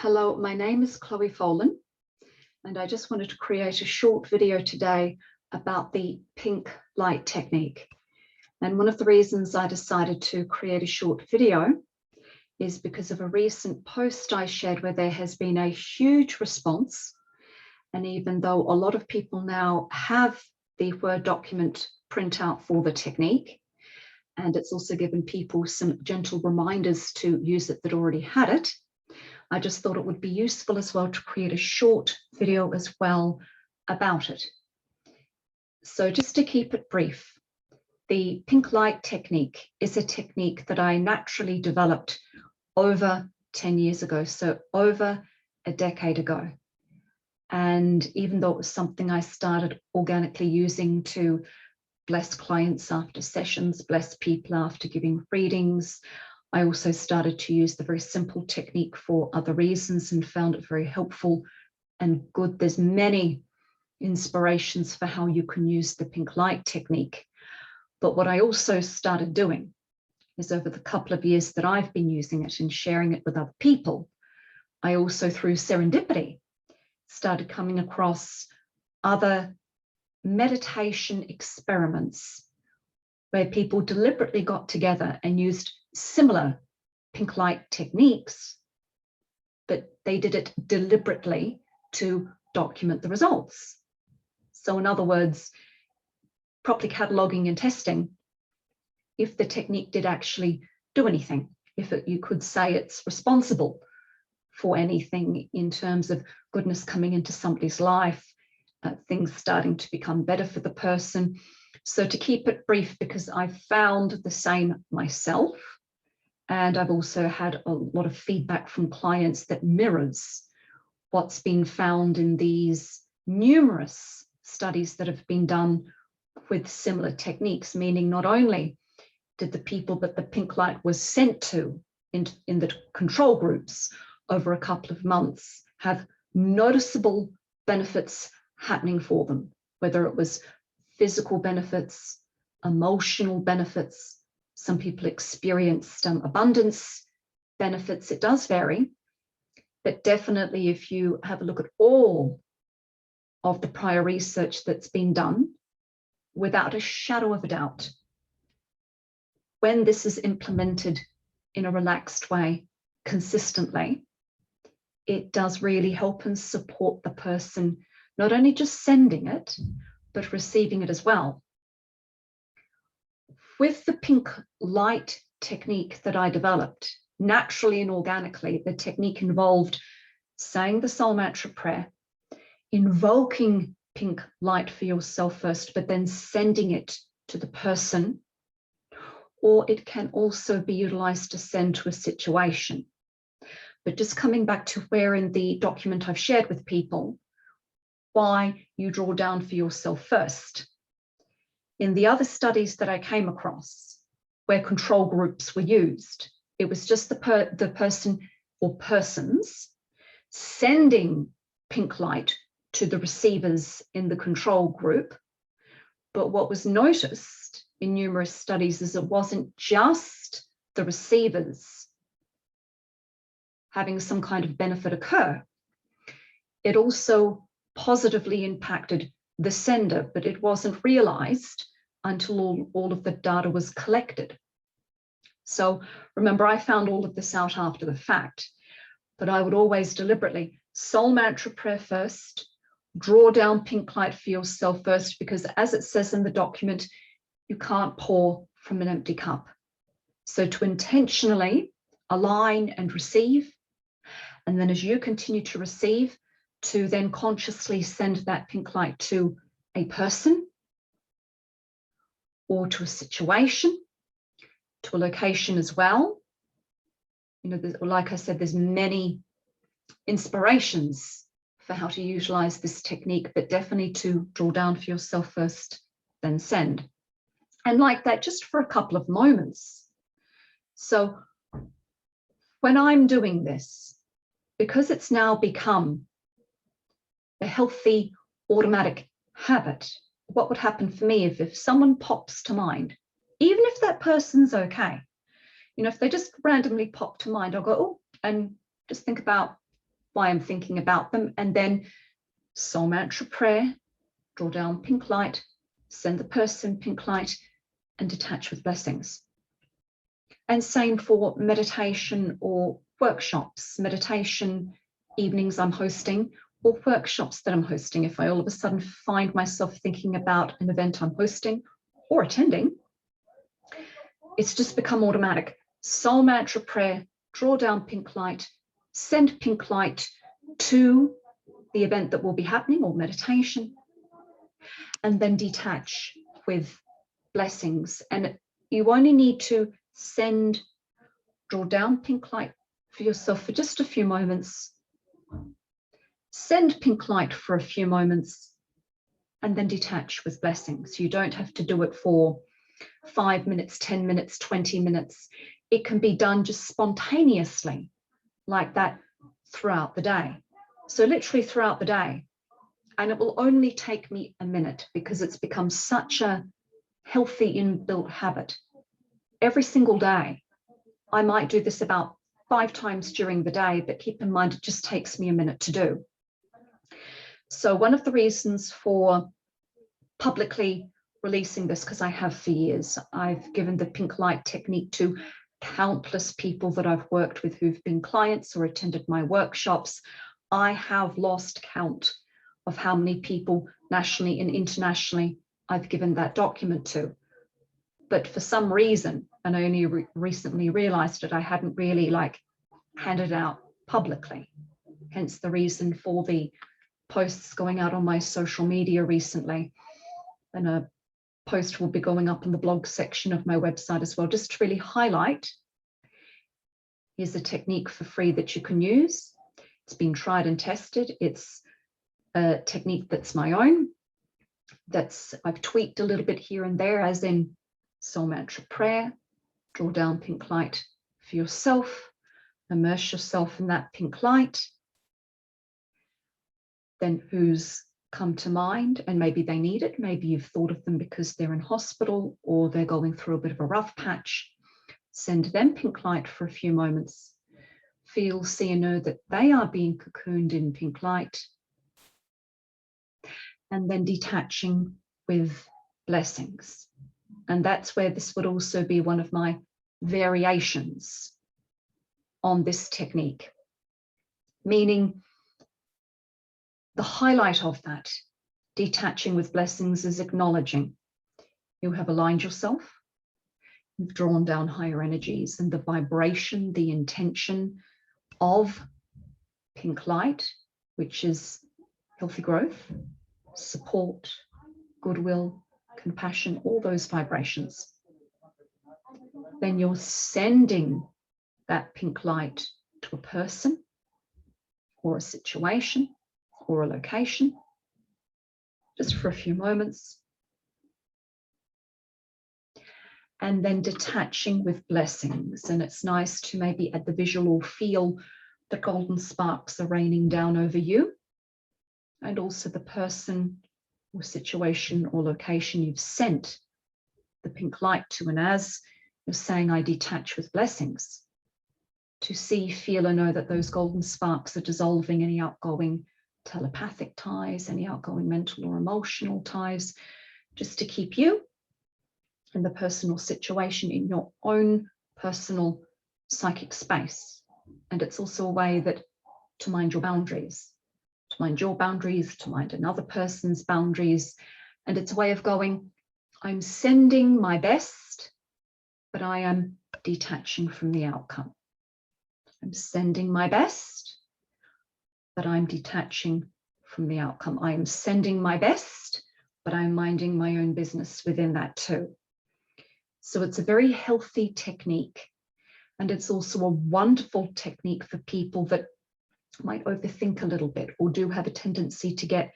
Hello, my name is Chloe Folan, and I just wanted to create a short video today about the pink light technique. And one of the reasons I decided to create a short video is because of a recent post I shared where there has been a huge response. And even though a lot of people now have the Word document printout for the technique, and it's also given people some gentle reminders to use it that already had it, I just thought it would be useful as well to create a short video as well about it. So just to keep it brief, the pink light technique is a technique that I naturally developed over 10 years ago, so over a decade ago. And even though it was something I started organically using to bless clients after sessions, bless people after giving readings, I also started to use the very simple technique for other reasons and found it very helpful and good. There's many inspirations for how you can use the pink light technique. But what I also started doing is over the couple of years that I've been using it and sharing it with other people, I also, through serendipity, started coming across other meditation experiments where people deliberately got together and used similar pink light techniques, but they did it deliberately to document the results. So in other words, properly cataloging and testing if the technique did actually do anything, if you could say it's responsible for anything in terms of goodness coming into somebody's life, things starting to become better for the person. So to keep it brief, because I found the same myself, and I've also had a lot of feedback from clients that mirrors what's been found in these numerous studies that have been done with similar techniques, meaning not only did the people that the pink light was sent to in the control groups over a couple of months have noticeable benefits happening for them, whether it was physical benefits, emotional benefits. Some people experienced abundance benefits. It does vary, but definitely if you have a look at all of the prior research that's been done, without a shadow of a doubt, when this is implemented in a relaxed way consistently, it does really help and support the person, not only just sending it, but receiving it as well. With the pink light technique that I developed, naturally and organically, the technique involved saying the soul mantra prayer, invoking pink light for yourself first, but then sending it to the person, or it can also be utilized to send to a situation. But just coming back to where in the document I've shared with people, why you draw down for yourself first. In the other studies that I came across where control groups were used, it was just the person or persons sending pink light to the receivers in the control group. But what was noticed in numerous studies is it wasn't just the receivers having some kind of benefit occur. It also positively impacted the sender, but it wasn't realized until all of the data was collected. So remember, I found all of this out after the fact, but I would always deliberately soul mantra prayer first, draw down pink light for yourself first, because as it says in the document, you can't pour from an empty cup. So to intentionally align and receive, and then as you continue to receive, to then consciously send that pink light to a person or to a situation, to a location as well. You know, like I said, there's many inspirations for how to utilize this technique, but definitely to draw down for yourself first, then send. And like that, just for a couple of moments. So when I'm doing this, because it's now become a healthy automatic habit, what would happen for me if someone pops to mind, even if that person's okay, you know, if they just randomly pop to mind, I'll go, oh, and just think about why I'm thinking about them, and then soul mantra prayer, draw down pink light, send the person pink light, and detach with blessings. And same for meditation or workshops, meditation evenings I'm hosting, or workshops that I'm hosting. If I all of a sudden find myself thinking about an event I'm hosting or attending, it's just become automatic. Soul mantra prayer, draw down pink light, send pink light to the event that will be happening or meditation, and then detach with blessings. And you only need to draw down pink light for yourself for just a few moments, send pink light for a few moments, and then detach with blessings. You don't have to do it for 5 minutes, 10 minutes, 20 minutes. It can be done just spontaneously like that throughout the day. So literally throughout the day. And it will only take me a minute because it's become such a healthy inbuilt habit. Every single day, I might do this about 5 times during the day, but keep in mind, it just takes me a minute to do. So one of the reasons for publicly releasing this, because I have for years, I've given the pink light technique to countless people that I've worked with who've been clients or attended my workshops. I have lost count of how many people nationally and internationally I've given that document to. But for some reason, and I only recently realized it, I hadn't really handed out publicly. Hence the reason for the posts going out on my social media recently. And a post will be going up in the blog section of my website as well, just to really highlight, here's a technique for free that you can use. It's been tried and tested. It's a technique that's my own, I've tweaked a little bit here and there, as in soul mantra prayer, draw down pink light for yourself, immerse yourself in that pink light. Then who's come to mind, and maybe they need it, maybe you've thought of them because they're in hospital or they're going through a bit of a rough patch. Send them pink light for a few moments. Feel, see and know that they are being cocooned in pink light. And then detaching with blessings. And that's where this would also be one of my variations on this technique, meaning the highlight of that, detaching with blessings, is acknowledging you have aligned yourself, you've drawn down higher energies, and the vibration, the intention of pink light, which is healthy growth, support, goodwill, compassion, all those vibrations. Then you're sending that pink light to a person or a situation or a location, just for a few moments. And then detaching with blessings. And it's nice to maybe at the visual or feel the golden sparks are raining down over you, and also the person or situation or location you've sent the pink light to. And as you're saying, I detach with blessings, to see, feel, and know that those golden sparks are dissolving any outgoing telepathic ties, any outgoing mental or emotional ties, just to keep you and the personal situation in your own personal psychic space. And it's also a way that to mind your boundaries, to mind another person's boundaries. And it's a way of going, I'm sending my best, but I am detaching from the outcome. I'm sending my best, but I'm detaching from the outcome. I am sending my best, but I'm minding my own business within that too. So it's a very healthy technique. And it's also a wonderful technique for people that might overthink a little bit or do have a tendency to get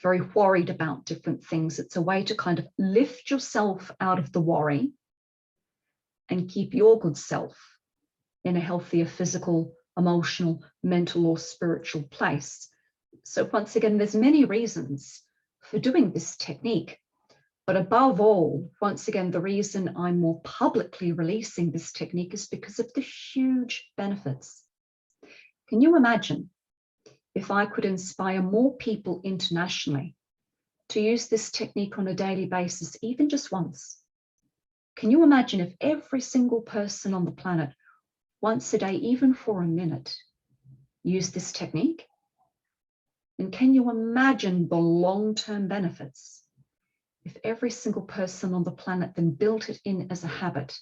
very worried about different things. It's a way to kind of lift yourself out of the worry and keep your good self in a healthier physical, emotional, mental, or spiritual place. So once again, there's many reasons for doing this technique. But above all, once again, the reason I'm more publicly releasing this technique is because of the huge benefits. Can you imagine if I could inspire more people internationally to use this technique on a daily basis, even just once. Can you imagine if every single person on the planet, once a day, even for a minute, used this technique? And can you imagine the long-term benefits if every single person on the planet then built it in as a habit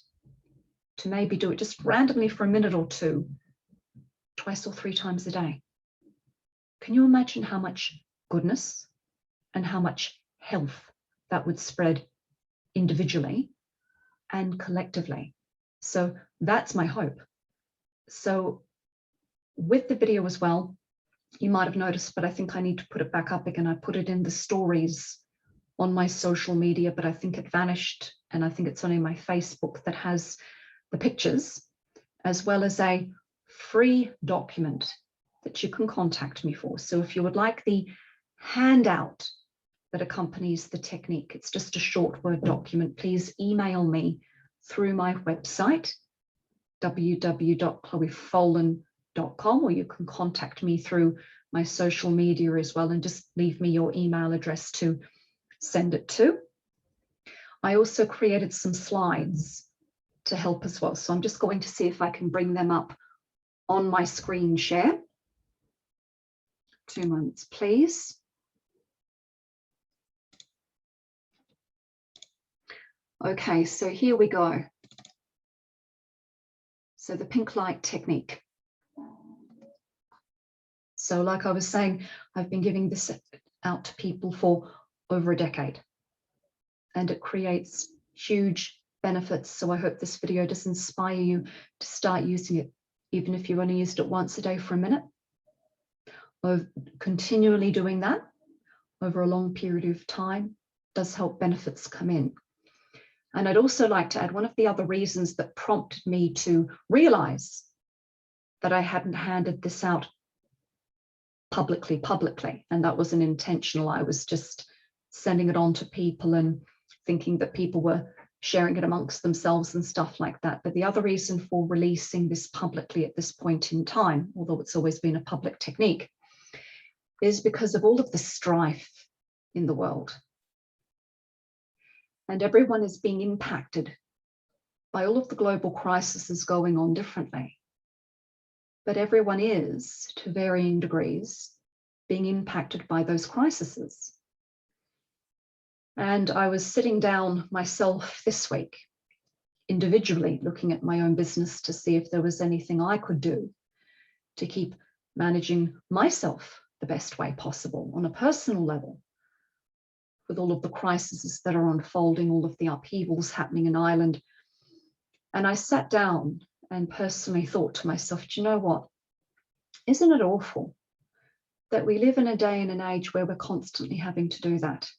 to maybe do it just randomly for a minute or two, twice or three times a day? Can you imagine how much goodness and how much health that would spread individually and collectively? So that's my hope. So with the video as well, you might have noticed, but I think I need to put it back up again. I put it in the stories on my social media, but I think it vanished, and I think it's only my Facebook that has the pictures, as well as a free document that you can contact me for. So if you would like the handout that accompanies the technique, it's just a short Word document, please email me through my website, www.chloefolan.com, or you can contact me through my social media as well, and just leave me your email address to send it to. I also created some slides to help as well. So I'm just going to see if I can bring them up on my screen share. 2 moments, please. Okay, so here we go. So the pink light technique. So like I was saying, I've been giving this out to people for over a decade, and it creates huge benefits. So I hope this video does inspire you to start using it, even if you only used it once a day for a minute, or continually doing that over a long period of time does help benefits come in. And I'd also like to add, one of the other reasons that prompted me to realize that I hadn't handed this out publicly, and that wasn't intentional. I was just sending it on to people and thinking that people were sharing it amongst themselves and stuff like that. But the other reason for releasing this publicly at this point in time, although it's always been a public technique, is because of all of the strife in the world. And everyone is being impacted by all of the global crises going on differently. But everyone is, to varying degrees, being impacted by those crises. And I was sitting down myself this week, individually looking at my own business to see if there was anything I could do to keep managing myself the best way possible on a personal level, with all of the crises that are unfolding, all of the upheavals happening in Ireland. And I sat down and personally thought to myself, do you know what? Isn't it awful that we live in a day and an age where we're constantly having to do that?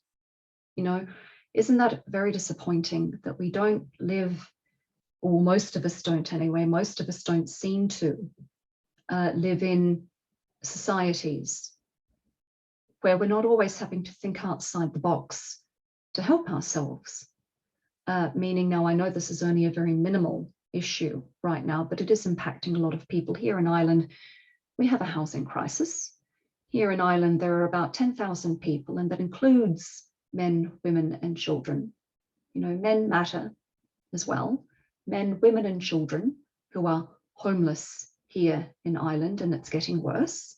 You know, isn't that very disappointing that we don't live, or most of us don't anyway, most of us don't seem to live in societies where we're not always having to think outside the box to help ourselves. Meaning, now I know this is only a very minimal issue right now, but it is impacting a lot of people. Here in Ireland, we have a housing crisis. Here in Ireland, there are about 10,000 people, and that includes men, women, and children. You know, men matter as well. Men, women, and children who are homeless here in Ireland, and it's getting worse.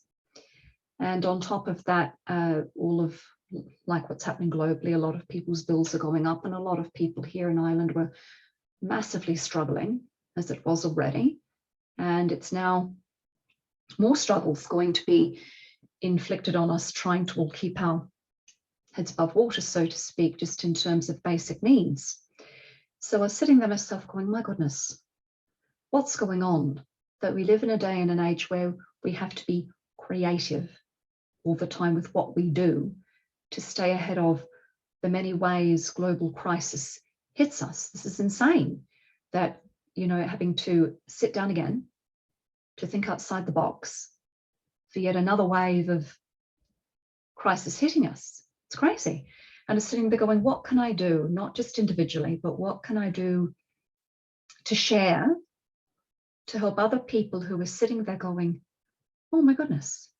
And on top of that, all of, like what's happening globally, a lot of people's bills are going up, and a lot of people here in Ireland were massively struggling, as it was already. And it's now more struggles going to be inflicted on us, trying to all keep our heads above water, so to speak, just in terms of basic needs. So I was sitting there myself going, my goodness, what's going on? That we live in a day and an age where we have to be creative all the time with what we do to stay ahead of the many ways global crisis hits us. This is insane that, you know, having to sit down again to think outside the box for yet another wave of crisis hitting us. It's crazy. And I'm sitting there going, what can I do? Not just individually, but what can I do to share, to help other people who are sitting there going, oh my goodness,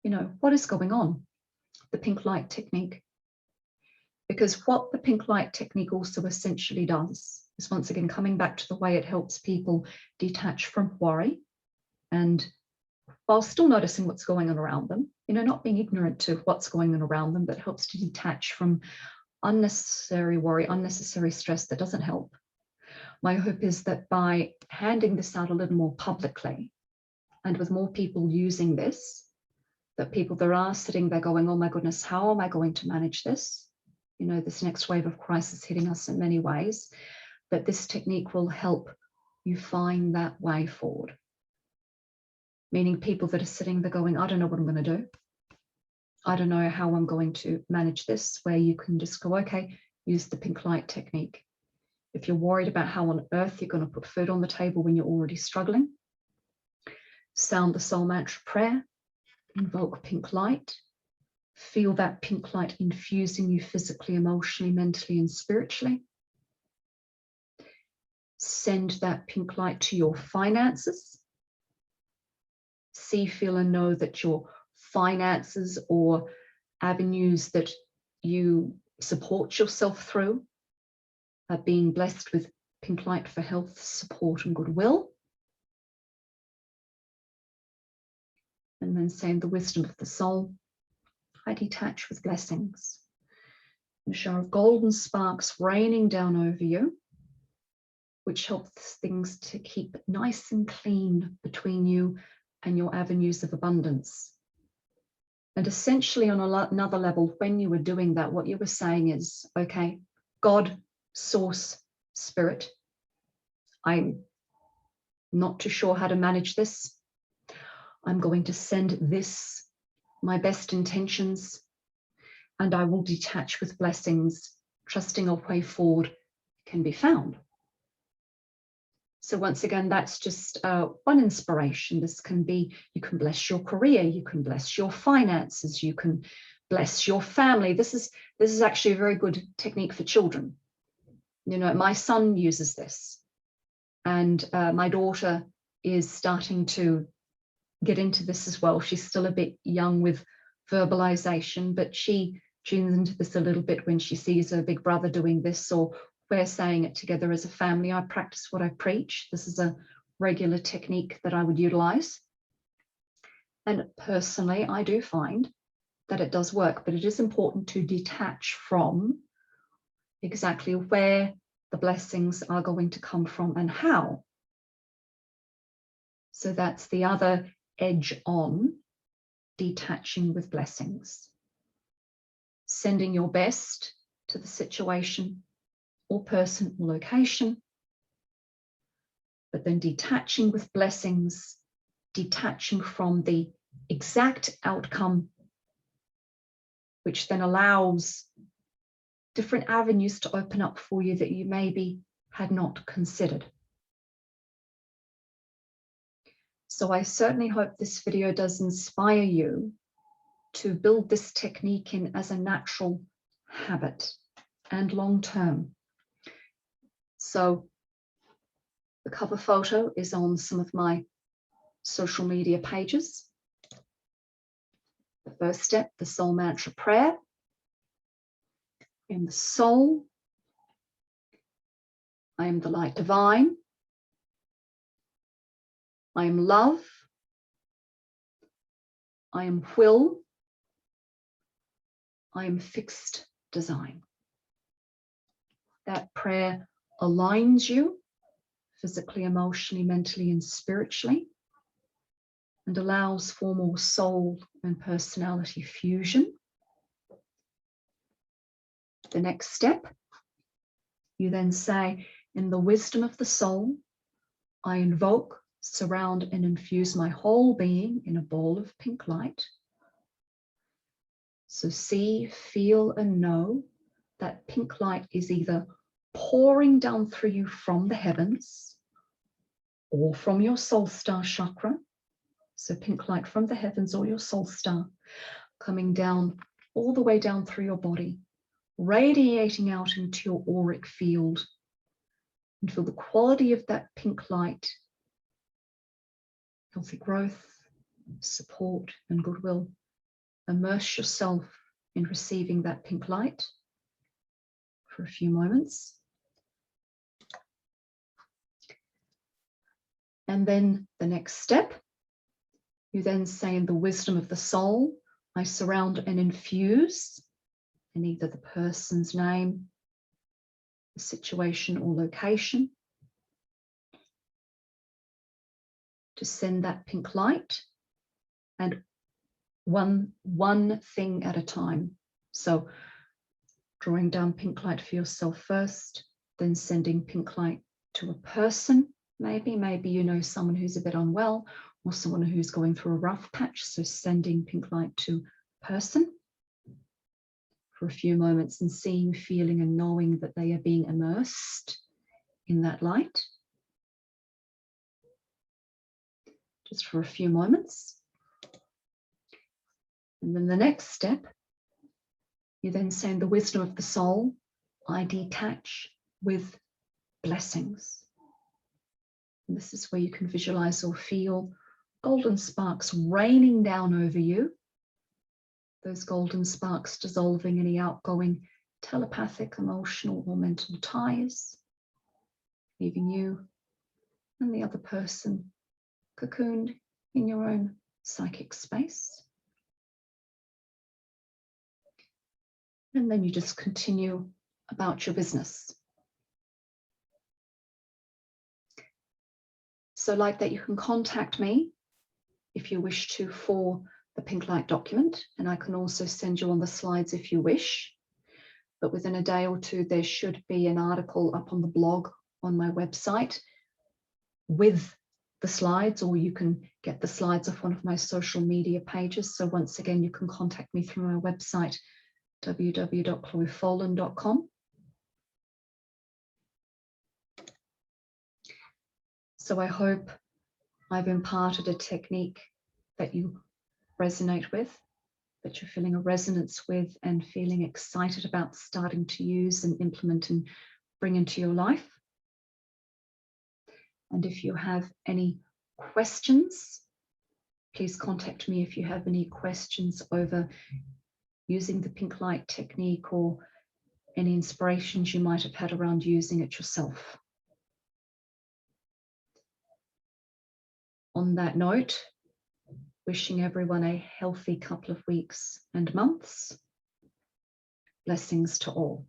what is going on? The pink light technique. Because what the pink light technique also essentially does is, once again, coming back to the way it helps people detach from worry, and while still noticing what's going on around them, not being ignorant to what's going on around them, but helps to detach from unnecessary worry, unnecessary stress that doesn't help. My hope is that by handing this out a little more publicly, and with more people using this, that people that are sitting there going, oh my goodness, how am I going to manage this? This next wave of crisis hitting us in many ways, that this technique will help you find that way forward. Meaning people that are sitting there going, I don't know what I'm going to do. I don't know how I'm going to manage this, where you can just go, okay, use the pink light technique. If you're worried about how on earth you're going to put food on the table when you're already struggling, sound the soul mantra prayer, invoke pink light, feel that pink light infusing you physically, emotionally, mentally, and spiritually. Send that pink light to your finances. See, feel, and know that your finances or avenues that you support yourself through are being blessed with pink light for health, support, and goodwill. And then saying the wisdom of the soul, I detach with blessings. And a shower of golden sparks raining down over you, which helps things to keep nice and clean between you and your avenues of abundance. And essentially, on another level, when you were doing that, what you were saying is, okay, God, source, spirit, I'm not too sure how to manage this. I'm going to send this, my best intentions, and I will detach with blessings, trusting a way forward can be found. So once again, that's just one inspiration. This can be, you can bless your career, you can bless your finances, you can bless your family. This is actually a very good technique for children. My son uses this, and my daughter is starting to get into this as well. She's still a bit young with verbalization, but she tunes into this a little bit when she sees her big brother doing this, or we're saying it together as a family. I practice what I preach. This is a regular technique that I would utilize. And personally, I do find that it does work, but it is important to detach from exactly where the blessings are going to come from and how. So that's the other edge on detaching with blessings. Sending your best to the situation or person or location, but then detaching with blessings, detaching from the exact outcome, which then allows different avenues to open up for you that you maybe had not considered. So I certainly hope this video does inspire you to build this technique in as a natural habit and long term. So the cover photo is on some of my social media pages. The first step, the soul mantra prayer. In the soul, I am the light divine. I am love. I am will. I am fixed design. That prayer aligns you physically, emotionally, mentally, and spiritually, and allows for more soul and personality fusion. The next step, you then say, in the wisdom of the soul, I invoke, surround, and infuse my whole being in a ball of pink light. So see, feel, and know that pink light is either pouring down through you from the heavens or from your soul star chakra. So pink light from the heavens or your soul star, coming down all the way down through your body, radiating out into your auric field, and feel the quality of that pink light, healthy growth, support, and goodwill immerse yourself in receiving that pink light for a few moments. And then the next step, you then say, in the wisdom of the soul, I surround and infuse in either the person's name, the situation or location, to send that pink light, and one thing at a time. So drawing down pink light for yourself first, then sending pink light to a person. Maybe you know someone who's a bit unwell, or someone who's going through a rough patch. So sending pink light to a person for a few moments, and seeing, feeling, and knowing that they are being immersed in that light. Just for a few moments. And then the next step, you then say, in the wisdom of the soul, I detach with blessings. And this is where you can visualize or feel golden sparks raining down over you. Those golden sparks dissolving any outgoing telepathic, emotional, or mental ties, leaving you and the other person cocooned in your own psychic space. And then you just continue about your business. So like that, you can contact me if you wish to for the pink light document, and I can also send you on the slides if you wish. But within a day or two, there should be an article up on the blog on my website with the slides, or you can get the slides off one of my social media pages. So once again, you can contact me through my website, www.chloefolan.com. So I hope I've imparted a technique that you resonate with, that you're feeling a resonance with, and feeling excited about starting to use and implement and bring into your life. And if you have any questions, please contact me if you have any questions over using the pink light technique, or any inspirations you might have had around using it yourself. On that note, wishing everyone a healthy couple of weeks and months. Blessings to all.